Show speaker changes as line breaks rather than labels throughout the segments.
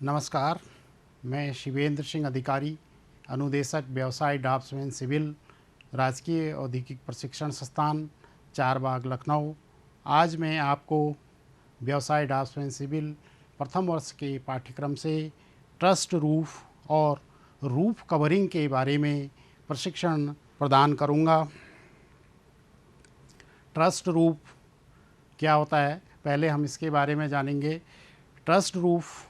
नमस्कार, मैं शिवेंद्र सिंह अधिकारी, अनुदेशक व्यवसाय ड्राफ्ट्समैन सिविल, राजकीय औद्योगिक प्रशिक्षण संस्थान, चारबाग, लखनऊ। आज मैं आपको व्यवसाय ड्राफ्ट्समैन सिविल प्रथम वर्ष के पाठ्यक्रम से ट्रस्ट रूफ और रूफ कवरिंग के बारे में प्रशिक्षण प्रदान करूंगा। ट्रस्ट रूफ क्या होता है, पहले हम इसके बारे में जानेंगे। ट्रस्ट रूफ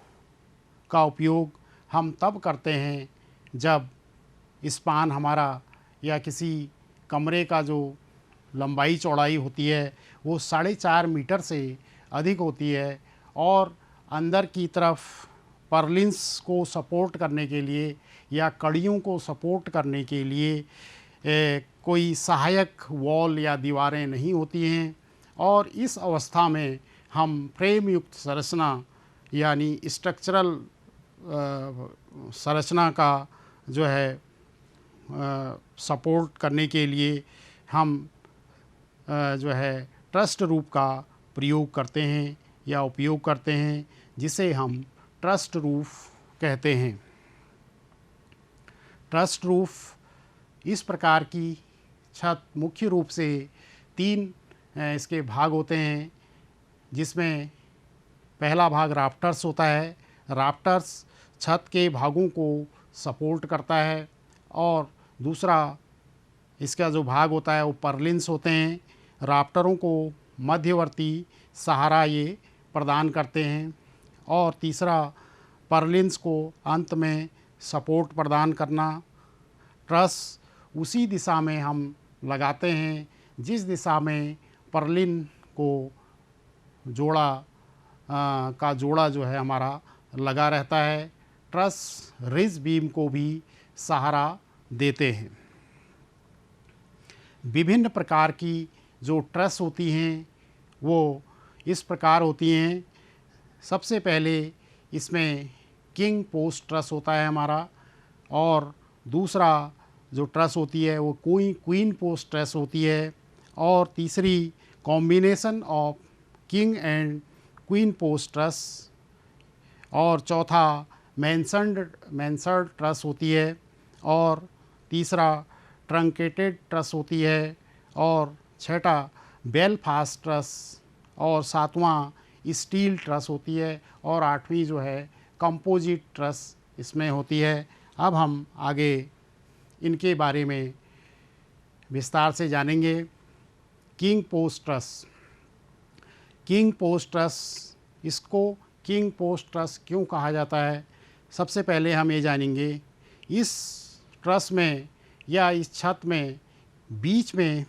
का उपयोग हम तब करते हैं जब स्पान हमारा या किसी कमरे का जो लंबाई चौड़ाई होती है वो 4.5 मीटर से अधिक होती है और अंदर की तरफ पर्लिन्स को सपोर्ट करने के लिए या कड़ियों को सपोर्ट करने के लिए कोई सहायक वॉल या दीवारें नहीं होती हैं और इस अवस्था में हम फ्रेम युक्त संरचना यानी स्ट्रक्चरल संरचना का जो है सपोर्ट करने के लिए हम जो है ट्रस्ट रूफ का प्रयोग करते हैं या उपयोग करते हैं, जिसे हम ट्रस्ट रूफ कहते हैं। ट्रस्ट रूफ इस प्रकार की छत मुख्य रूप से 3 इसके भाग होते हैं, जिसमें पहला भाग राफ्टर्स होता है। राफ्टर्स छत के भागों को सपोर्ट करता है और दूसरा इसका जो भाग होता है वो पर्लिन्स होते हैं। राफ्टरों को मध्यवर्ती सहारा ये प्रदान करते हैं और तीसरा पर्लिन्स को अंत में सपोर्ट प्रदान करना। ट्रस उसी दिशा में हम लगाते हैं जिस दिशा में पर्लिन को का जोड़ा जो है हमारा लगा रहता है। ट्रस रिज बीम को भी सहारा देते हैं। विभिन्न प्रकार की जो ट्रस होती हैं वो इस प्रकार होती हैं। सबसे पहले इसमें किंग पोस्ट ट्रस होता है हमारा, और दूसरा जो ट्रस होती है वो क्वीन पोस्ट ट्रस होती है, और तीसरी combination of king and queen post truss, और चौथा मैंसर्ड ट्रस होती है, और तीसरा ट्रंकेटेड ट्रस होती है, और छठा बेलफास्ट ट्रस, और सातवां स्टील ट्रस होती है, और आठवीं जो है कंपोजिट ट्रस इसमें होती है। अब हम आगे इनके बारे में विस्तार से जानेंगे। King post truss. King post truss, इसको किंग पोस्ट ट्रस क्यों कहा जाता है, सबसे पहले हम ये जानेंगे। इस ट्रस में या इस छत में बीच में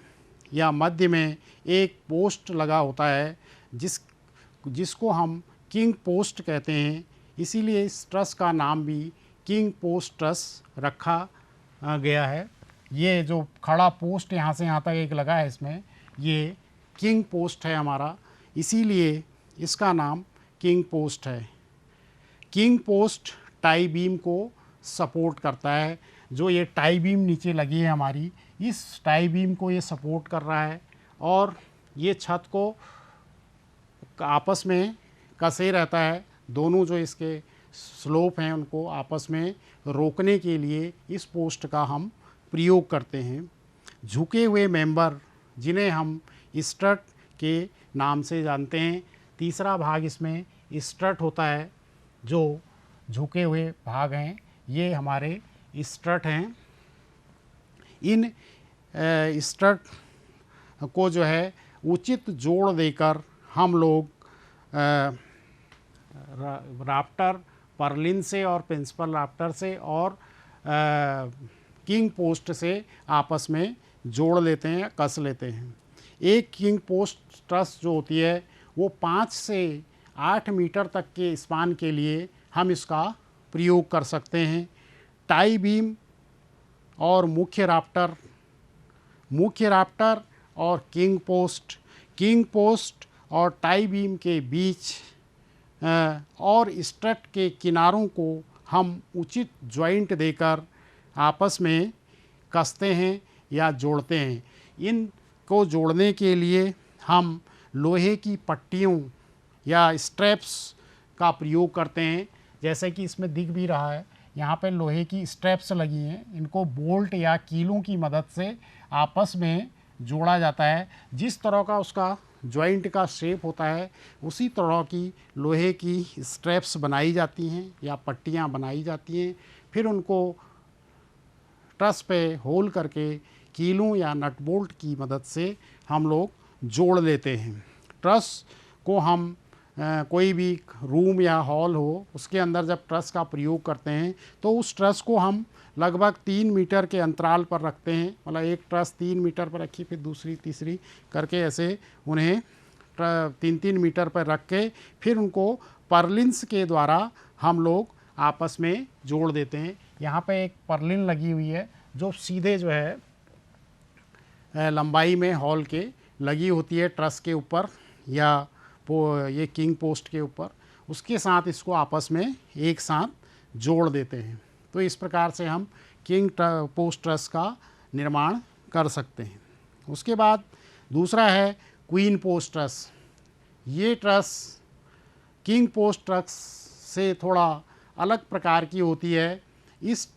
या मध्य में एक पोस्ट लगा होता है जिसको हम किंग पोस्ट कहते हैं। इसीलिए इस ट्रस का नाम भी किंग पोस्ट ट्रस रखा गया है। ये जो खड़ा पोस्ट यहाँ से यहाँ तक एक लगा है, इसमें ये किंग पोस्ट है हमारा, इसीलिए इसका नाम किंग पोस्ट है। किंग पोस्ट टाई बीम को सपोर्ट करता है। जो ये टाई बीम नीचे लगी है हमारी, इस टाई बीम को ये सपोर्ट कर रहा है और ये छत को आपस में कसे रहता है। दोनों जो इसके स्लोप हैं उनको आपस में रोकने के लिए इस पोस्ट का हम प्रयोग करते हैं। झुके हुए मेंबर, जिन्हें हम स्ट्रट के नाम से जानते हैं। तीसरा भाग इसमें स्ट्रट होता है। जो झुके हुए भाग हैं ये हमारे स्ट्रट हैं। इन स्ट्रट को जो है उचित जोड़ देकर हम लोग राफ्टर पर्लिन से और प्रिंसिपल राफ्टर से और किंग पोस्ट से आपस में जोड़ लेते हैं, कस लेते हैं। एक किंग पोस्ट ट्रस जो होती है वो 5 से 8 मीटर तक के स्पान के लिए हम इसका प्रयोग कर सकते हैं। टाई बीम और मुख्य राफ्टर और किंग पोस्ट और टाई बीम के बीच और स्ट्रट के किनारों को हम उचित जॉइंट देकर आपस में कसते हैं या जोड़ते हैं। इनको जोड़ने के लिए हम लोहे की पट्टियों या स्ट्रैप्स का प्रयोग करते हैं, जैसे कि इसमें दिख भी रहा है, यहाँ पे लोहे की स्ट्रैप्स लगी हैं, इनको बोल्ट या कीलों की मदद से आपस में जोड़ा जाता है। जिस तरह का उसका जॉइंट का शेप होता है उसी तरह की लोहे की स्ट्रैप्स बनाई जाती हैं या पट्टियाँ बनाई जाती हैं, फिर उनको ट्रस पे होल करके कीलों या नट बोल्ट की मदद से हम लोग जोड़ लेते हैं। ट्रस को हम कोई भी रूम या हॉल हो उसके अंदर जब ट्रस का प्रयोग करते हैं तो उस ट्रस को हम लगभग 3 मीटर के अंतराल पर रखते हैं। मतलब एक ट्रस 3 मीटर पर रखी, फिर दूसरी तीसरी करके ऐसे उन्हें 3-3 मीटर पर रख के फिर उनको परलिन्स के द्वारा हम लोग आपस में जोड़ देते हैं। यहाँ पे एक परलिन लगी हुई है जो सीधे जो है लंबाई में हॉल के लगी होती है ट्रस के ऊपर या ये किंग पोस्ट के ऊपर, उसके साथ इसको आपस में एक साथ जोड़ देते हैं। तो इस प्रकार से हम किंग पोस्ट ट्रस का निर्माण कर सकते हैं। उसके बाद दूसरा है क्वीन पोस्ट ट्रस। ये ट्रस किंग पोस्ट ट्रस से थोड़ा अलग प्रकार की होती है। इस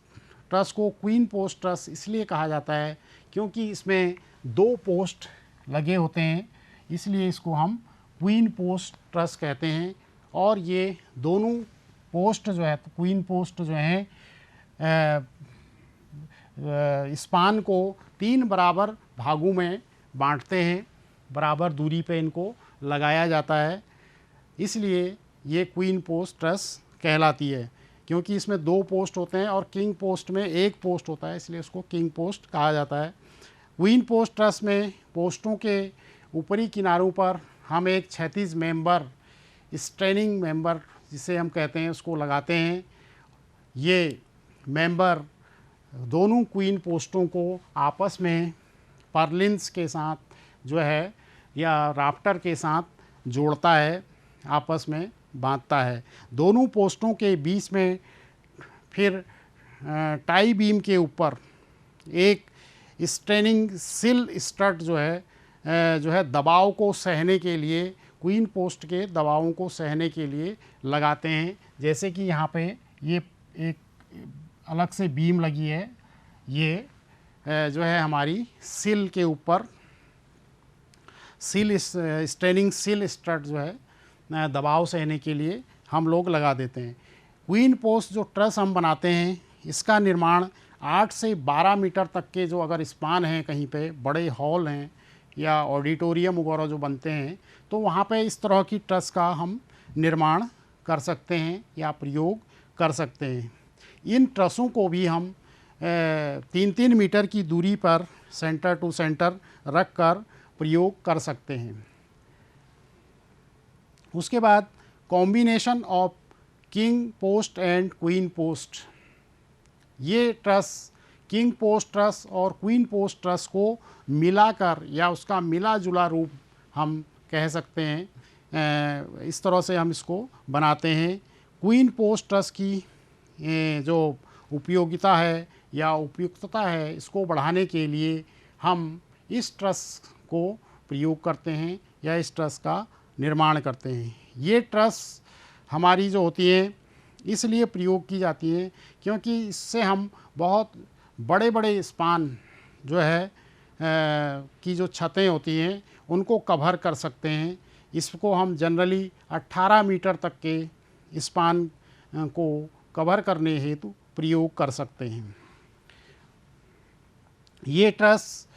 ट्रस को क्वीन पोस्ट ट्रस इसलिए कहा जाता है क्योंकि इसमें 2 पोस्ट लगे होते हैं, इसलिए इसको हम क्वीन पोस्ट ट्रस कहते हैं। और ये दोनों पोस्ट जो है, तो क्वीन पोस्ट जो हैं स्पान को 3 बराबर भागों में बांटते हैं, बराबर दूरी पे इनको लगाया जाता है, इसलिए ये क्वीन पोस्ट ट्रस कहलाती है। क्योंकि इसमें 2 पोस्ट होते हैं और किंग पोस्ट में 1 पोस्ट होता है, इसलिए उसको किंग पोस्ट कहा जाता है। क्वीन पोस्ट ट्रस में पोस्टों के ऊपरी किनारों पर हम एक क्षैतिज मेंबर, स्ट्रेनिंग मेंबर जिसे हम कहते हैं, उसको लगाते हैं। ये मेंबर दोनों क्वीन पोस्टों को आपस में परलिन्स के साथ जो है या राफ्टर के साथ जोड़ता है, आपस में बांधता है। दोनों पोस्टों के बीच में फिर टाई बीम के ऊपर एक स्ट्रेनिंग सिल स्टड जो है दबाव को सहने के लिए, क्वीन पोस्ट के दबावों को सहने के लिए लगाते हैं। जैसे कि यहाँ पे ये एक अलग से बीम लगी है, ये जो है हमारी सिल के ऊपर सिल स्ट्रेनिंग सिल स्टड जो है दबाव सहने के लिए हम लोग लगा देते हैं। क्वीन पोस्ट जो ट्रस हम बनाते हैं इसका निर्माण 8 से 12 मीटर तक के जो अगर स्पान हैं, कहीं पे बड़े हॉल हैं या ऑडिटोरियम वगैरह जो बनते हैं, तो वहाँ पे इस तरह की ट्रस का हम निर्माण कर सकते हैं या प्रयोग कर सकते हैं। इन ट्रसों को भी हम 3-3 मीटर की दूरी पर सेंटर टू सेंटर रख कर प्रयोग कर सकते हैं। उसके बाद combination of king post and queen post. ये ट्रस किंग पोस्ट ट्रस और क्वीन पोस्ट ट्रस को मिलाकर या उसका मिला जुला रूप हम कह सकते हैं। इस तरह से हम इसको बनाते हैं। क्वीन पोस्ट ट्रस की जो उपयोगिता है या उपयुक्तता है, इसको बढ़ाने के लिए हम इस ट्रस को प्रयोग करते हैं या इस ट्रस का निर्माण करते हैं। ये ट्रस हमारी जो होती हैं इसलिए प्रयोग की जाती हैं क्योंकि इससे हम बहुत बड़े बड़े स्पान जो है की जो छतें होती हैं उनको कवर कर सकते हैं। इसको हम जनरली 18 मीटर तक के स्पान को कवर करने हेतु प्रयोग कर सकते हैं। ये ट्रस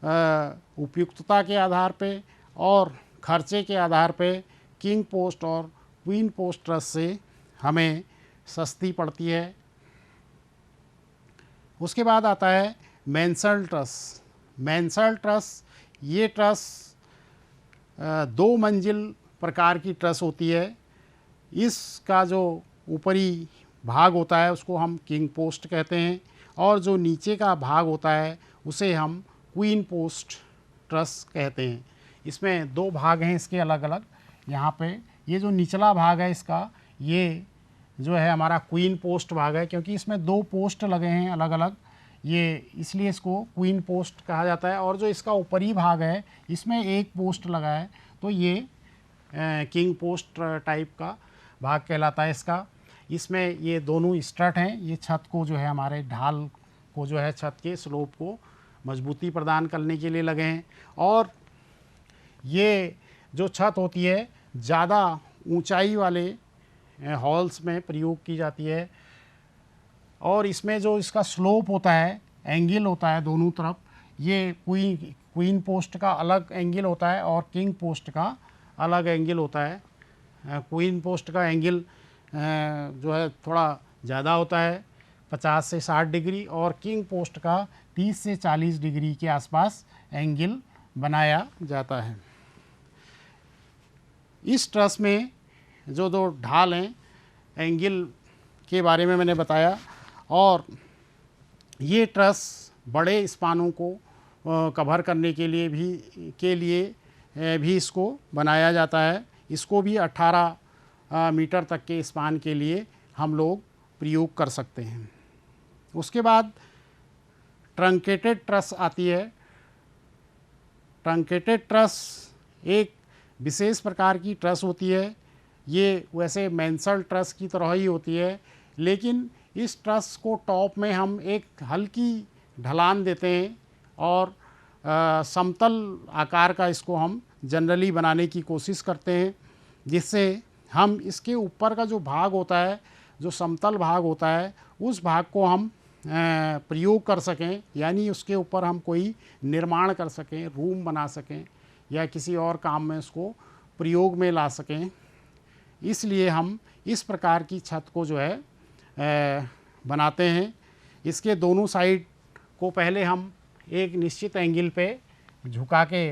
उपयुक्तता के आधार पे और खर्चे के आधार पे किंग पोस्ट और क्वीन पोस्ट ट्रस से हमें सस्ती पड़ती है। उसके बाद आता है मेंसल ट्रस। मेंसल ट्रस, ये ट्रस 2 मंजिल प्रकार की ट्रस होती है। इसका जो ऊपरी भाग होता है उसको हम किंग पोस्ट कहते हैं और जो नीचे का भाग होता है उसे हम क्वीन पोस्ट ट्रस कहते हैं। इसमें 2 भाग हैं इसके अलग अलग। यहाँ पे ये जो निचला भाग है इसका, ये जो है हमारा क्वीन पोस्ट भाग है क्योंकि इसमें 2 पोस्ट लगे हैं अलग अलग, ये इसलिए इसको क्वीन पोस्ट कहा जाता है। और जो इसका ऊपरी भाग है इसमें 1 पोस्ट लगा है, तो ये किंग पोस्ट टाइप का भाग कहलाता है इसका। इसमें ये दोनों स्ट्रट हैं, ये छत को जो है हमारे ढाल को जो है छत के स्लोप को मजबूती प्रदान करने के लिए लगे हैं। और ये जो छत होती है ज़्यादा ऊंचाई वाले हॉल्स में प्रयोग की जाती है। और इसमें जो इसका स्लोप होता है, एंगल होता है दोनों तरफ, ये क्वीन पोस्ट का अलग एंगल होता है और किंग पोस्ट का अलग एंगल होता है। क्वीन पोस्ट का एंगल जो है थोड़ा ज़्यादा होता है, 50 से 60 डिग्री, और किंग पोस्ट का 30 से 40 डिग्री के आसपास एंगल बनाया जाता है। इस ट्रस में जो दो ढाल हैं, एंगल के बारे में मैंने बताया। और ये ट्रस बड़े स्पानों को कवर करने के लिए भी इसको बनाया जाता है। इसको भी 18 मीटर तक के स्पान के लिए हम लोग प्रयोग कर सकते हैं। उसके बाद ट्रंकेटेड ट्रस आती है। ट्रंकेटेड ट्रस एक विशेष प्रकार की ट्रस होती है। ये वैसे मेंसल ट्रस की तरह ही होती है, लेकिन इस ट्रस को टॉप में हम एक हल्की ढलान देते हैं और समतल आकार का इसको हम जनरली बनाने की कोशिश करते हैं, जिससे हम इसके ऊपर का जो भाग होता है, जो समतल भाग होता है, उस भाग को हम प्रयोग कर सकें, यानी उसके ऊपर हम कोई निर्माण कर सकें, रूम बना सकें या किसी और काम में उसको प्रयोग में ला सकें। इसलिए हम इस प्रकार की छत को जो है बनाते हैं। इसके दोनों साइड को पहले हम एक निश्चित एंगल पे झुका के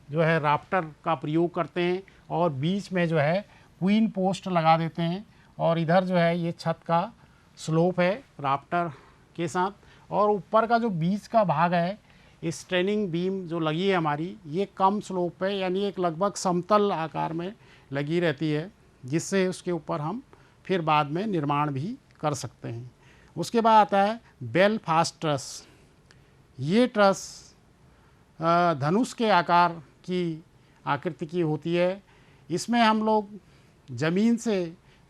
जो है राफ्टर का प्रयोग करते हैं और बीच में जो है क्वीन पोस्ट लगा देते हैं, और इधर जो है ये छत का स्लोप है राफ्टर के साथ, और ऊपर का जो बीच का भाग है, स्ट्रेनिंग बीम जो लगी है हमारी, ये कम स्लोप पे यानी एक लगभग समतल आकार में लगी रहती है, जिससे उसके ऊपर हम फिर बाद में निर्माण भी कर सकते हैं। उसके बाद आता है बेलफास्ट ट्रस। ये ट्रस धनुष के आकार की आकृति की होती है। इसमें हम लोग ज़मीन से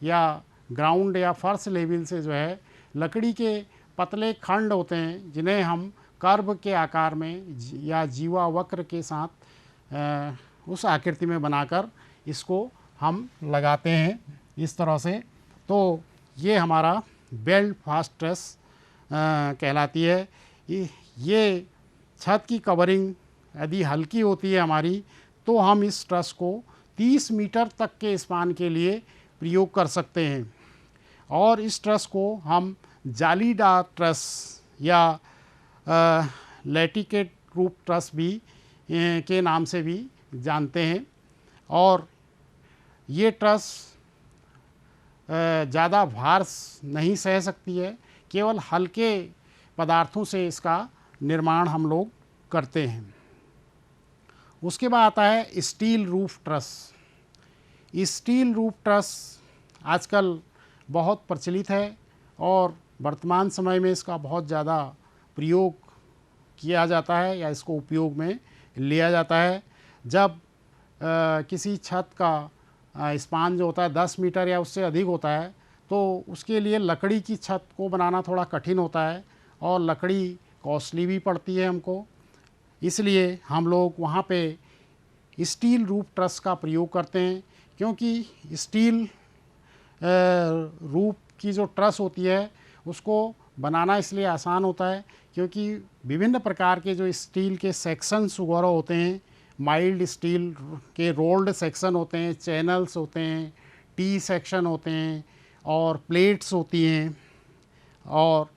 या ग्राउंड या फर्श लेवल से जो है लकड़ी के पतले खंड होते हैं, जिन्हें हम कर्व के आकार में या जीवा वक्र के साथ उस आकृति में बनाकर इसको हम लगाते हैं इस तरह से। तो ये हमारा बेलफास्ट ट्रस कहलाती है। ये छत की कवरिंग यदि हल्की होती है हमारी, तो हम इस ट्रस को 30 मीटर तक के स्पान के लिए प्रयोग कर सकते हैं। और इस ट्रस को हम जालीदार ट्रस या लैटिकेट रूप ट्रस भी के नाम से भी जानते हैं। और ये ट्रस ज़्यादा भार नहीं सह सकती है, केवल हल्के पदार्थों से इसका निर्माण हम लोग करते हैं। उसके बाद आता है steel roof truss. Steel roof truss आजकल बहुत प्रचलित है और वर्तमान समय में इसका बहुत ज़्यादा प्रयोग किया जाता है या इसको उपयोग में लिया जाता है। जब किसी छत का स्पान जो होता है 10 मीटर या उससे अधिक होता है, तो उसके लिए लकड़ी की छत को बनाना थोड़ा कठिन होता है और लकड़ी कॉस्टली भी पड़ती है हमको। इसलिए हम लोग वहाँ पे स्टील रूफ ट्रस का प्रयोग करते हैं, क्योंकि स्टील रूफ की जो ट्रस होती है उसको बनाना इसलिए आसान होता है क्योंकि विभिन्न प्रकार के जो स्टील के सेक्शंस वगैरह होते हैं, माइल्ड स्टील के रोल्ड सेक्शन होते हैं, चैनल्स होते हैं, टी सेक्शन होते हैं और प्लेट्स होती हैं और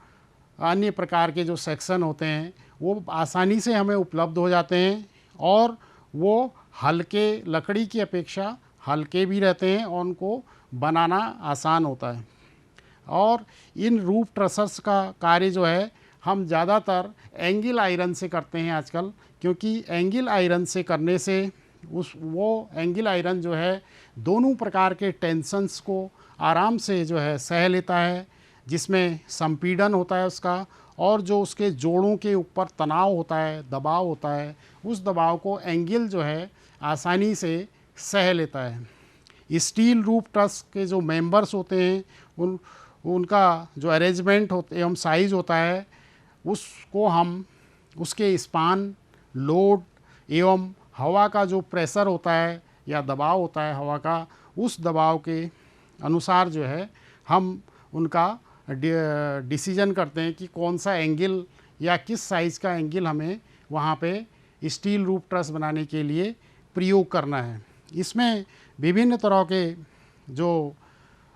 अन्य प्रकार के जो सेक्शन होते हैं, वो आसानी से हमें उपलब्ध हो जाते हैं और वो हल्के, लकड़ी की अपेक्षा हल्के भी रहते हैं और उनको बनाना आसान होता है। और इन रूफ ट्रसर्स का कार्य जो है हम ज़्यादातर एंगल आयरन से करते हैं आजकल, क्योंकि एंगल आयरन से करने से वो एंगल आयरन जो है दोनों प्रकार के टेंशन्स को आराम से जो है सह लेता है, जिसमें संपीड़न होता है उसका, और जो उसके जोड़ों के ऊपर तनाव होता है, दबाव होता है, उस दबाव को एंगल जो है आसानी से सह लेता है। स्टील रूफ ट्रस के जो मेंबर्स होते हैं उनका जो अरेंजमेंट होते एवं साइज़ होता है उसको हम उसके स्पान, लोड एवं हवा का जो प्रेशर होता है या दबाव होता है हवा का, उस दबाव के अनुसार जो है हम उनका डिसीजन करते हैं कि कौन सा एंगल या किस साइज़ का एंगल हमें वहाँ पे स्टील रूफ ट्रस बनाने के लिए प्रयोग करना है। इसमें विभिन्न तरह के जो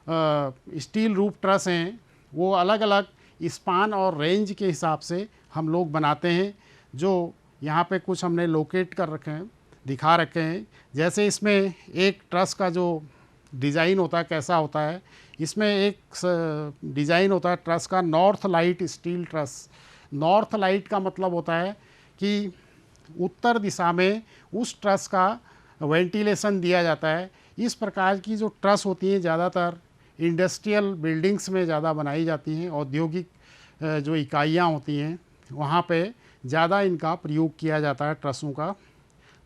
स्टील रूफ ट्रस हैं वो अलग अलग स्पान और रेंज के हिसाब से हम लोग बनाते हैं, जो यहाँ पे कुछ हमने लोकेट कर रखे हैं, दिखा रखे हैं। जैसे इसमें एक ट्रस का जो डिज़ाइन होता है कैसा होता है, इसमें एक डिज़ाइन होता है ट्रस का north light steel truss. North light का मतलब होता है कि उत्तर दिशा में उस ट्रस का वेंटिलेशन दिया जाता है। इस प्रकार की जो ट्रस होती हैं ज़्यादातर इंडस्ट्रियल बिल्डिंग्स में ज़्यादा बनाई जाती हैं, औद्योगिक जो इकाइयाँ होती हैं वहाँ पे ज़्यादा इनका प्रयोग किया जाता है ट्रसों का।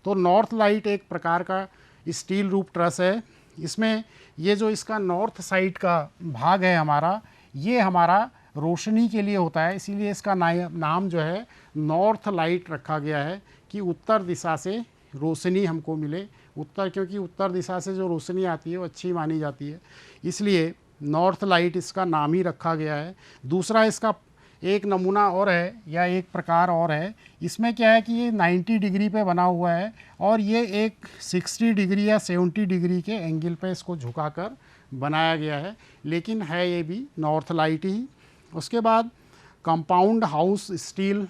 तो नॉर्थ लाइट एक प्रकार का स्टील रूफ ट्रस है। इसमें ये जो इसका नॉर्थ साइड का भाग है हमारा, ये हमारा रोशनी के लिए होता है, इसीलिए इसका नाम जो है नॉर्थ लाइट रखा गया है कि उत्तर दिशा से रोशनी हमको मिले। क्योंकि उत्तर दिशा से जो रोशनी आती है वो अच्छी मानी जाती है, इसलिए नॉर्थ लाइट इसका नाम ही रखा गया है। दूसरा इसका एक नमूना और है या एक प्रकार और है। इसमें क्या है कि ये 90 डिग्री पे बना हुआ है और ये एक 60 डिग्री या 70 डिग्री के एंगल पे इसको झुकाकर बनाया गया है, लेकिन है ये भी नॉर्थ लाइट ही। उसके बाद कंपाउंड हाउस स्टील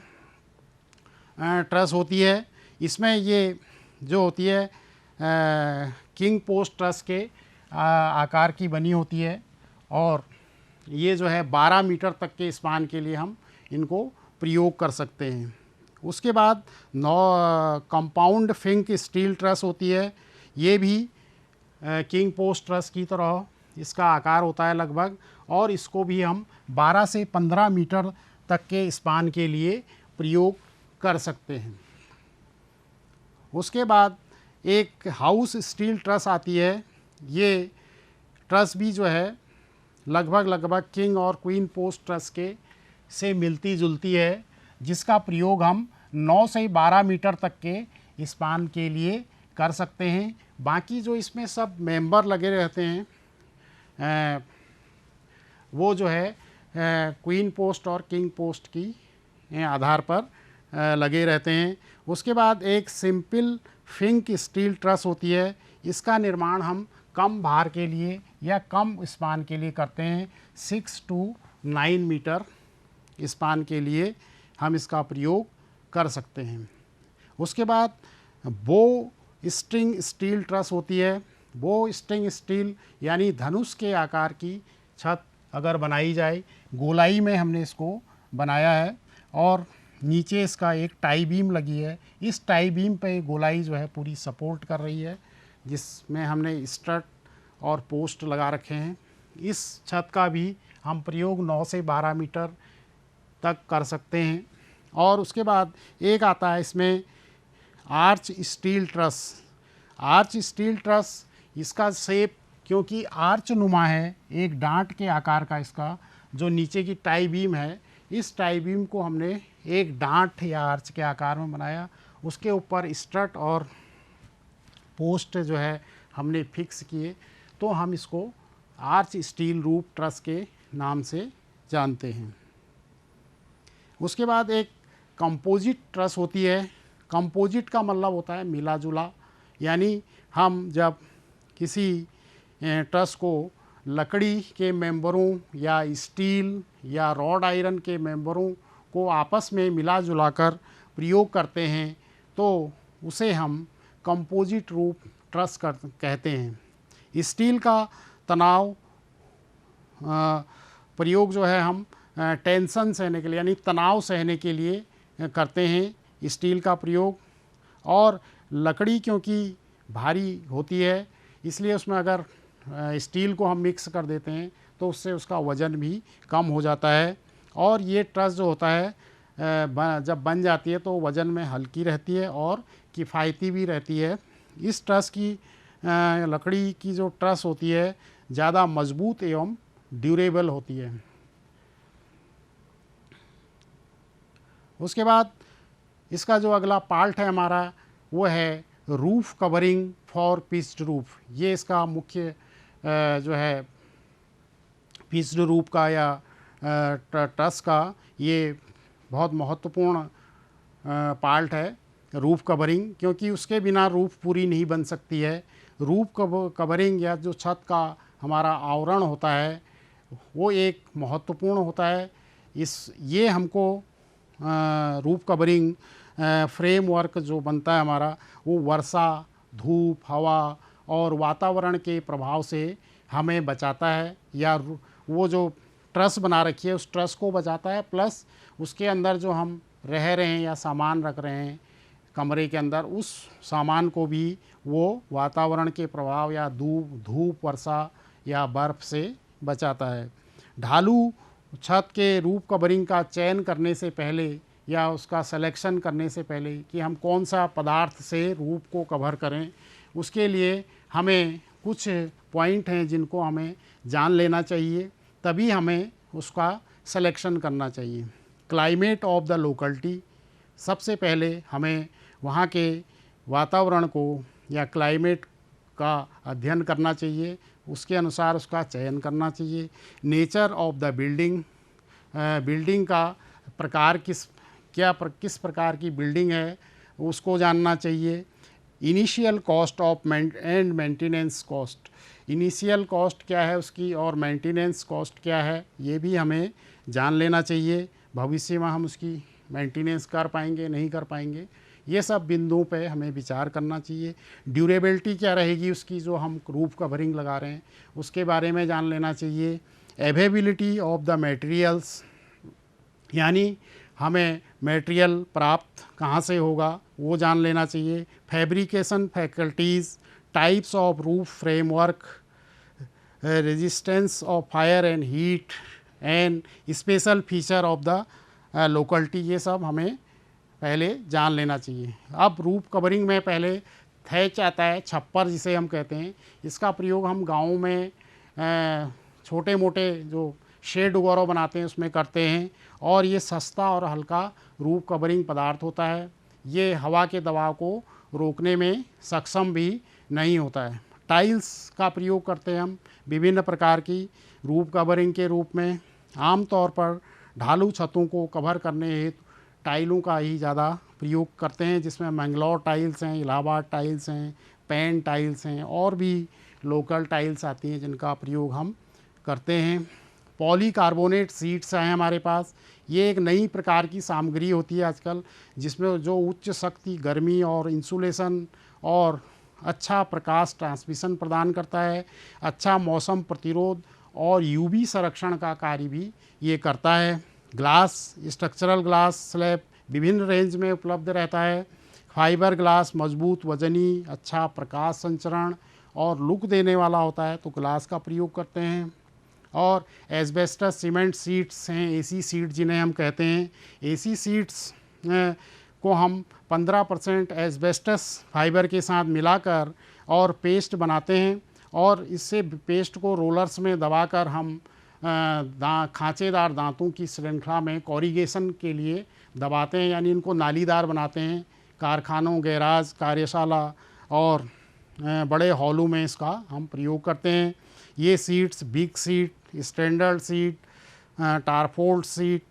ट्रस होती है। इसमें ये जो होती है किंग पोस्ट ट्रस के आकार की बनी होती है और ये जो है 12 मीटर तक के स्पान के लिए हम इनको प्रयोग कर सकते हैं। उसके बाद कंपाउंड फिंक स्टील ट्रस होती है। ये भी किंग पोस्ट ट्रस की तरह इसका आकार होता है लगभग, और इसको भी हम 12 से 15 मीटर तक के स्पान के लिए प्रयोग कर सकते हैं। उसके बाद एक हाउस स्टील ट्रस आती है। ये ट्रस भी जो है लगभग किंग और क्वीन पोस्ट ट्रस के से मिलती जुलती है, जिसका प्रयोग हम 9 से 12 मीटर तक के स्पान के लिए कर सकते हैं। बाकी जो इसमें सब मेंबर लगे रहते हैं वो जो है क्वीन पोस्ट और किंग पोस्ट की आधार पर लगे रहते हैं। उसके बाद एक सिंपल फिंक स्टील ट्रस होती है। इसका निर्माण हम कम भार के लिए या कम स्पान के लिए करते हैं। 6 to 9 मीटर स्पान के लिए हम इसका प्रयोग कर सकते हैं। उसके बाद बो स्ट्रिंग स्टील ट्रस होती है। बो स्ट्रिंग स्टील यानी धनुष के आकार की छत अगर बनाई जाए, गोलाई में हमने इसको बनाया है और नीचे इसका एक टाई बीम लगी है। इस टाई बीम पे गोलाई जो है पूरी सपोर्ट कर रही है, जिसमें हमने स्ट्रट और पोस्ट लगा रखे हैं। इस छत का भी हम प्रयोग 9 से 12 मीटर तक कर सकते हैं। और उसके बाद एक आता है इसमें arch steel truss. Arch steel truss, इसका शेप क्योंकि आर्च नुमा है, एक डांट के आकार का इसका जो नीचे की टाई बीम है, इस टाई बीम को हमने एक डांट या आर्च के आकार में बनाया। उसके ऊपर स्ट्रट और पोस्ट जो है हमने फिक्स किए, तो हम इसको आर्च स्टील रूफ ट्रस के नाम से जानते हैं। उसके बाद एक कंपोजिट ट्रस होती है। कंपोजिट का मतलब होता है मिला जुला, यानी हम जब किसी ट्रस को लकड़ी के मेंबरों या स्टील या रॉड आयरन के मेंबरों को आपस में मिला जुला कर प्रयोग करते हैं, तो उसे हम कंपोजिट रूफ ट्रस कहते हैं। स्टील का तनाव प्रयोग जो है हम टेंशन सहने के लिए यानी तनाव सहने के लिए करते हैं स्टील का प्रयोग। और लकड़ी क्योंकि भारी होती है, इसलिए उसमें अगर स्टील को हम मिक्स कर देते हैं तो उससे उसका वज़न भी कम हो जाता है। और ये ट्रस जो होता है जब बन जाती है तो वज़न में हल्की रहती है और किफ़ायती भी रहती है। इस ट्रस की लकड़ी की जो ट्रस होती है ज़्यादा मजबूत एवं ड्यूरेबल होती है। उसके बाद इसका जो अगला पार्ट है हमारा वो है roof covering for pitched roof. ये इसका मुख्य जो है पिच्ड रूफ का या ट्रस का ये बहुत महत्वपूर्ण पार्ट है रूफ कवरिंग, क्योंकि उसके बिना रूफ पूरी नहीं बन सकती है। रूफ कवरिंग या जो छत का हमारा आवरण होता है वो एक महत्वपूर्ण होता है। ये हमको रूफ कवरिंग फ्रेमवर्क जो बनता है हमारा वो वर्षा, धूप, हवा और वातावरण के प्रभाव से हमें बचाता है, या वो जो ट्रस बना रखी है उस ट्रस को बचाता है, प्लस उसके अंदर जो हम रह रहे हैं या सामान रख रहे हैं कमरे के अंदर उस सामान को भी वो वातावरण के प्रभाव या धूप, वर्षा या बर्फ़ से बचाता है। ढालू छत के रूफ कवरिंग का चयन करने से पहले या उसका सिलेक्शन करने से पहले कि हम कौन सा पदार्थ से रूफ को कवर करें, उसके लिए हमें कुछ पॉइंट हैं जिनको हमें जान लेना चाहिए, तभी हमें उसका सिलेक्शन करना चाहिए। क्लाइमेट ऑफ द लोकेलिटी, सबसे पहले हमें वहाँ के वातावरण को या क्लाइमेट का अध्ययन करना चाहिए, उसके अनुसार उसका चयन करना चाहिए। Nature of the building, building का प्रकार किस प्रकार की बिल्डिंग है उसको जानना चाहिए। Initial cost of and maintenance cost, initial cost क्या है उसकी और मेंटेनेंस कॉस्ट क्या है ये भी हमें जान लेना चाहिए। भविष्य में हम उसकी मेंटेनेंस कर पाएंगे नहीं कर पाएंगे, ये सब बिंदुओं पे हमें विचार करना चाहिए। ड्यूरेबिलिटी क्या रहेगी उसकी, जो हम रूफ कवरिंग लगा रहे हैं उसके बारे में जान लेना चाहिए। अवेलेबिलिटी ऑफ द मटेरियल्स, यानी हमें मटेरियल प्राप्त कहाँ से होगा वो जान लेना चाहिए। Fabrication faculties, types of roof framework, resistance of fire and heat and special feature of the locality, ये सब हमें पहले जान लेना चाहिए। अब रूफ कवरिंग में पहले थैच आता है, छप्पर जिसे हम कहते हैं। इसका प्रयोग हम गाँव में छोटे मोटे जो शेड वगैरह बनाते हैं उसमें करते हैं, और ये सस्ता और हल्का रूफ कवरिंग पदार्थ होता है। ये हवा के दबाव को रोकने में सक्षम भी नहीं होता है। टाइल्स का प्रयोग करते हैं हम विभिन्न प्रकार की रूफ कवरिंग के रूप में। आमतौर पर ढालू छतों को कवर करने हेतु टाइलों का ही ज़्यादा प्रयोग करते हैं, जिसमें मैंगलोर टाइल्स हैं, इलाहाबाद टाइल्स हैं, पैन टाइल्स हैं, और भी लोकल टाइल्स आती हैं जिनका प्रयोग हम करते हैं। पॉलीकार्बोनेट शीट्स हैं हमारे पास। ये एक नई प्रकार की सामग्री होती है आजकल, जिसमें जो उच्च शक्ति, गर्मी और इंसुलेशन और अच्छा प्रकाश ट्रांसमिशन प्रदान करता है, अच्छा मौसम प्रतिरोध और यूवी संरक्षण का कार्य भी ये करता है। ग्लास, स्ट्रक्चरल ग्लास स्लैब विभिन्न रेंज में उपलब्ध रहता है। फाइबर ग्लास मजबूत, वजनी, अच्छा प्रकाश संचरण और लुक देने वाला होता है, तो ग्लास का प्रयोग करते हैं। और एस्बेस्टस सीमेंट सीट्स हैं, एसी सीट जिन्हें हम कहते हैं। एसी सीट्स को हम 15% एस्बेस्टस फाइबर के साथ मिलाकर और पेस्ट बनाते हैं, और इससे पेस्ट को रोलर्स में दबाकर हम खांचेदार दांतों की श्रृंखला में कोरिगेशन के लिए दबाते हैं, यानी इनको नालीदार बनाते हैं। कारखानों, गैराज, कार्यशाला और बड़े हॉलों में इसका हम प्रयोग करते हैं। ये sheets big sheet, standard sheet, टारफोल्ड सीट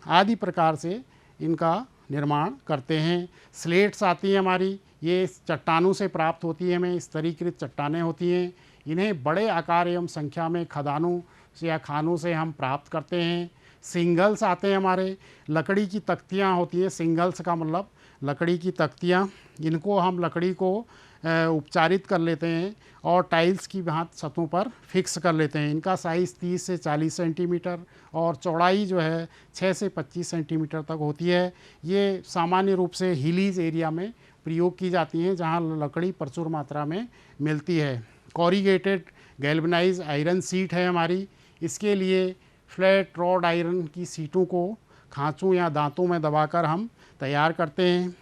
आदि प्रकार से इनका निर्माण करते हैं। स्लेट्स आती हैं हमारी, ये चट्टानों से प्राप्त होती हैं, हमें स्तरीकृत चट्टानें होती हैं। इन्हें बड़े आकार एवं संख्या में खदानों से या खानों से हम प्राप्त करते हैं। सिंगल्स आते हैं हमारे, लकड़ी की तख्तियाँ होती हैं। सिंगल्स का मतलब लकड़ी की तख्तियाँ, इनको हम लकड़ी को उपचारित कर लेते हैं और टाइल्स की भांति छतों पर फिक्स कर लेते हैं। इनका साइज़ 30 से 40 सेंटीमीटर और चौड़ाई जो है 6 से 25 सेंटीमीटर तक होती है। ये सामान्य रूप से हिलीज एरिया में प्रयोग की जाती हैं, जहाँ लकड़ी प्रचुर मात्रा में मिलती है। कोरिगेटेड गैल्वनाइज आयरन सीट है हमारी। इसके लिए फ्लैट रॉड आयरन की सीटों को खांचों या दांतों में दबाकर हम तैयार करते हैं।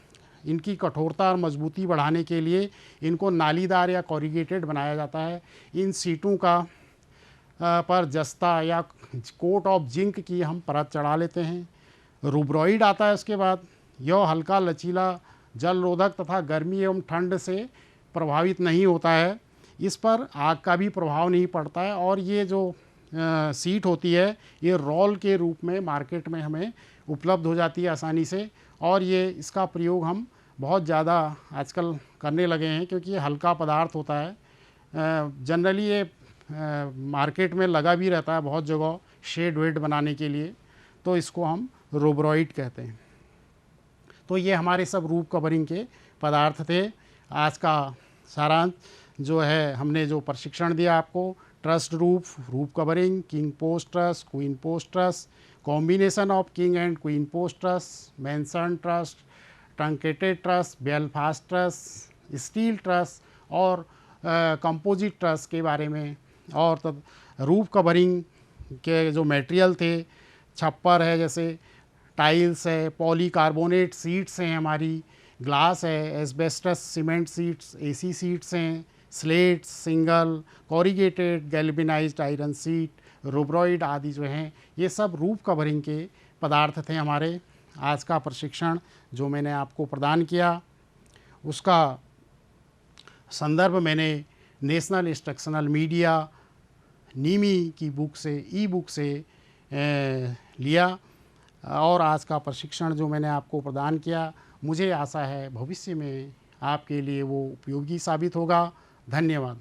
इनकी कठोरता और मजबूती बढ़ाने के लिए इनको नालीदार या कोरिगेटेड बनाया जाता है। इन सीटों का पर जस्ता या कोट ऑफ जिंक की हम परत चढ़ा लेते हैं। रूब्रॉइड आता है उसके बाद। यह हल्का, लचीला, जल रोधक तथा गर्मी एवं ठंड से प्रभावित नहीं होता है। इस पर आग का भी प्रभाव नहीं पड़ता है और ये जो सीट होती है ये रोल के रूप में मार्केट में हमें उपलब्ध हो जाती है आसानी से, और ये इसका प्रयोग हम बहुत ज़्यादा आजकल करने लगे हैं क्योंकि ये हल्का पदार्थ होता है। जनरली ये मार्केट में लगा भी रहता है बहुत जगह शेड वेड बनाने के लिए, तो इसको हम रूब्रॉइड कहते हैं। तो ये हमारे सब रूफ कवरिंग के पदार्थ थे। आज का सारांश जो है, हमने जो प्रशिक्षण दिया आपको, trust roof, roof covering, king post truss, queen post truss, combination of king and queen post truss, mention trust, truncated truss, Belfast truss, steel truss और कंपोजिट ट्रस के बारे में, और तब रूफ कवरिंग के जो मटेरियल थे, छप्पर है, जैसे टाइल्स है, पॉलीकार्बोनेट सीट्स हैं हमारी, ग्लास है, asbestos cement sheets, AC sheets हैं, slates, single, corrugated, galvanised iron sheet, Ruberoid आदि जो हैं, ये सब रूफ कवरिंग के पदार्थ थे हमारे। आज का प्रशिक्षण जो मैंने आपको प्रदान किया उसका संदर्भ मैंने नेशनल इंस्ट्रक्शनल मीडिया नीमी की बुक से, ई बुक से लिया, और आज का प्रशिक्षण जो मैंने आपको प्रदान किया, मुझे आशा है भविष्य में आपके लिए वो उपयोगी साबित होगा। धन्यवाद।